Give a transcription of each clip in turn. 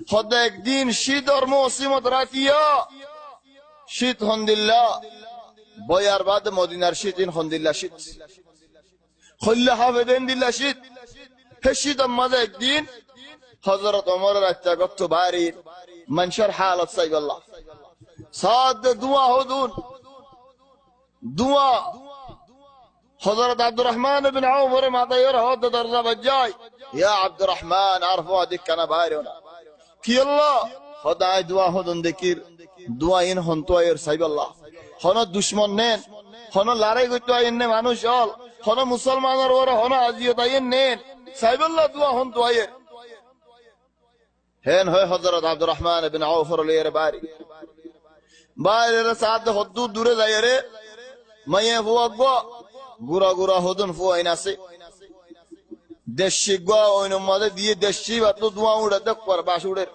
خود একদিন শীতর মৌসুমত রাখিয়া শীত হন্দিল্লা বয়ার বাদ মদিনার শীত হন্দিল্লা শীত খল্লা হাফেদেন দিল্লা শীত হে শীত মাঝে একদিন হযরত ওমর রাত্তাগত বাড়ির মানুষের হালত সাইবাল্লাহ সাদ দুয়া হদুন দুয়া হযরত আব্দুর রহমান ইবনে আউফের মাথায় হদ দরজা বাজায় ইয়া আব্দুর রহমান আরফু দিকনা বাইরনা কি আল্লাহ খোদায় দুয়া হদুন দেকির দুয়া ইন হন্তয়ের সাইবাল্লাহ হন দুশমন নেন হন লড়াই করতে আইন নে মানুষ হল হন মুসলমানের ওর হন আজিয়ত আইন নেন সাইবাল্লাহ দুয়া হন্তয়ের হেন হয় হযরত আব্দুর রহমান ইবনে আউফের লের বাড়ি বাইরের সাথে হদ্দু দূরে যায় রে মায়ে হুয়াগো গুরা গুরা হদুন ফুয়াইন আছে দেশি গো ওই মধ্যে দিয়ে দেশি বাত দুয়া উড়াতে কর বাস উড়ে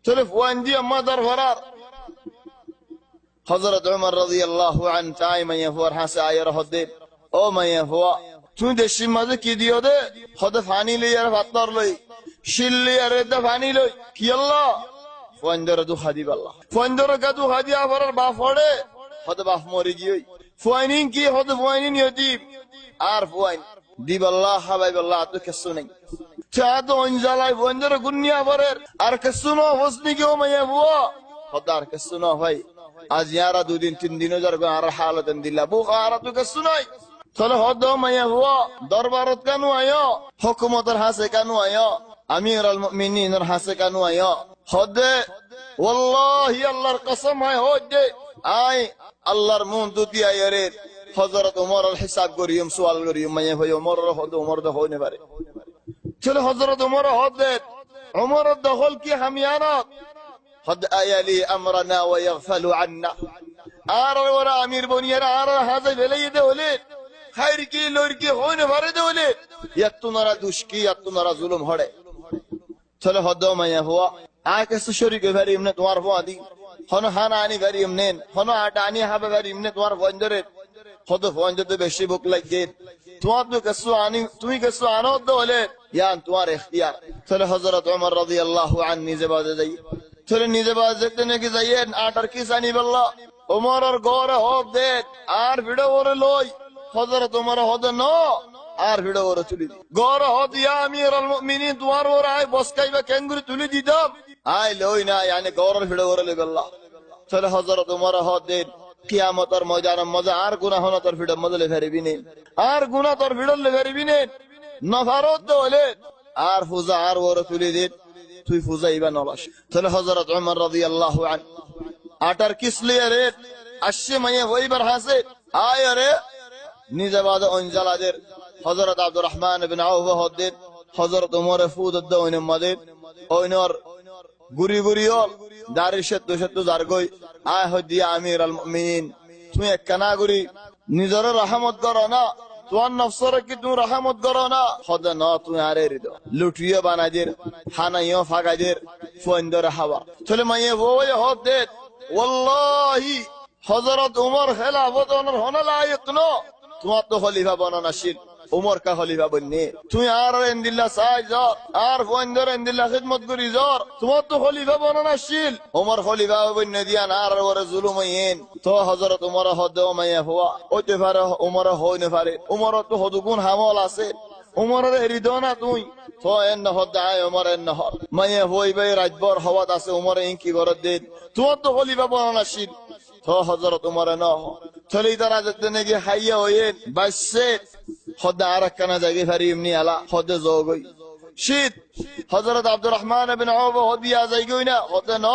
চলে ফুয়াইন দিয়ে মাদার ফরার হযরত ওমর রাদিয়াল্লাহু আন তাই মায়ে হুয়ার হাসে আয়ের হদে ও মায়ে হুয়া তুই দেশি মধ্যে কি দিও দে হদে পানি লই আর ভাতর লই শিল্লি আর দে পানি লই কি আল্লাহ ফুয়াইনদের দু হাদিব আল্লাহ ফুয়াইনদের গাদু হাদিয়া ফরার বা ফড়ে হদে বাপ মরি গিয়ে ফুয়াইনিন কি হদে ফুয়াইনিন ইদিব আর ফুয়াইন দিব আল্লাহ হাবাইব আল্লাহ তো কিছু নাই চাঁদ অঞ্জালাই ফুয়াইনদের গুনিয়া ফরের আর কিছু না হোসনি কি ও মাইয়া বুয়া হদে আর কিছু না ভাই আজ ইয়ারা দুদিন তিন দিন যার আর হালতেন দিলা বুখারা তো কিছু নাই চলে হদে মাইয়া বুয়া দরবারত কেন আয়ো হুকুমতের হাসে কেন আয়ো আমির আল মুমিনিনের হাসে কেন আয়ো হদে ওয়াল্লাহি আল্লাহর কসম হয় হদে আই আল্লাহর মুন দুতি আয়রে হযরত ওমর এর হিসাব করিম সওয়াল করিম মায়ে ভাই ওমর হদে ওমর দে হইনে পারে চলে হযরত ওমর হদে ওমর দখল কি হামিয়ানত হদ আয়ালি আমরনা ওয়া ইগফালু আন্না আর ওরা আমির বনিয়ারা আর হাজে বেলাই দে হলে খাইর কি লর কি হইনে পারে দে হলে ইয়াতুনারা দুশকি ইয়াতুনারা জুলুম হড়ে চলে হদে মায়ে হুয়া আকে শরীকে ভারি এমনে তোমার ফাদি হন হানা আনি ভারি এমনেন হন আটা আনি হাবে ভারি এমনে তোমার ফন্দরে হদ ফন্দতে বেশি বুক লাগে তোমার তো কিছু আনি তুমি কিছু আনো তো হলে ইয়ান তোমার ইখতিয়ার চলে হযরত ওমর রাদিয়াল্লাহু আন নিজে বাজে যাই চলে নিজে বাজে যেতে নাকি যাইয়েন আটার কি জানি বললা ওমরের গরে হদ দে আর ভিড়ে ওরে লই হযরত ওমর হদ ন আর ভিড়ে ওরে তুলি গরে হদ ইয়া আমির আল মুমিনিন তোমার ওরে আই বসকাইবা কেঙ্গুরি তুলি দিদাম আই লই না yani গরের ভিড়ে ওরে লই বললা চলে হযরত ওমর হদ দে কিয়ামতের ময়দানে মজা আর গুনাহ হনা তোর ভিড়ে মজলে ফেরবি নে আর গুনাহ তোর ভিড়ে লে ফেরবি নে নফারত দলে আর ফুজা আর ওরে তুলি দে তুই ফুজাইবা নলাস চলে হযরত ওমর রাদিয়াল্লাহু আন আটার কিসলি রে আসছে মায়ে হইবার হাসে আয় রে নিজে বাদে অঞ্জালাদের হযরত আব্দুর রহমান ইবনে আউফ হদ্দে হযরত ওমর ফুদ দওনে মদে ওইনর গুরি গুরিও দারিশত দশত জারগই আয় হদিয়া আমির আল মুমিনিন তুমি একনা গুরি নিজর রহমত করো না তোমার নফসরে কি তুমি রহমত করো না খোদা না তুমি আরে রিদ লুটিয়ে বানাদের হানাইও ফাগাদের ফন্দর হাওয়া চলে মায়ে ওই হদে ওয়াল্লাহি হযরত ওমর খেলাফত ওনার হনা লায়ক ন তোমার তো খলিফা বানানাশিল ওমর কা খলিফা বন্নে তুই আর ইন্দিল্লাহ সাই যা আর ফন্দর ইন্দিল্লাহ খিদমত করি যা তোমার তো খলিফা বানানাশিল ওমর খলিফা বন্নে দিয়া আর ওরে জুলুমাইন তো হযরত ওমর হদ মাইয়া হওয়া ওতে পারে ওমর হইনে পারে ওমর তো হদগুন হামল আছে ওমরের হৃদয়না তুই তো এন হদ আয় ওমর এন হদ মাইয়া হইবে রাজবর হওয়াত আছে ওমর ইন কি করে দে তোমার তো খলিফা বানানাশিল তো হযরত ওমর না চলে তারা যেতে নাকি হাইয়া হইন বাসে খোদা আর কানা জায়গা ফারি এমনি আলা খোদা জগই শীত হযরত আব্দুর রহমান ইবনে আউফ হদিয়া যাইগই না হতে ন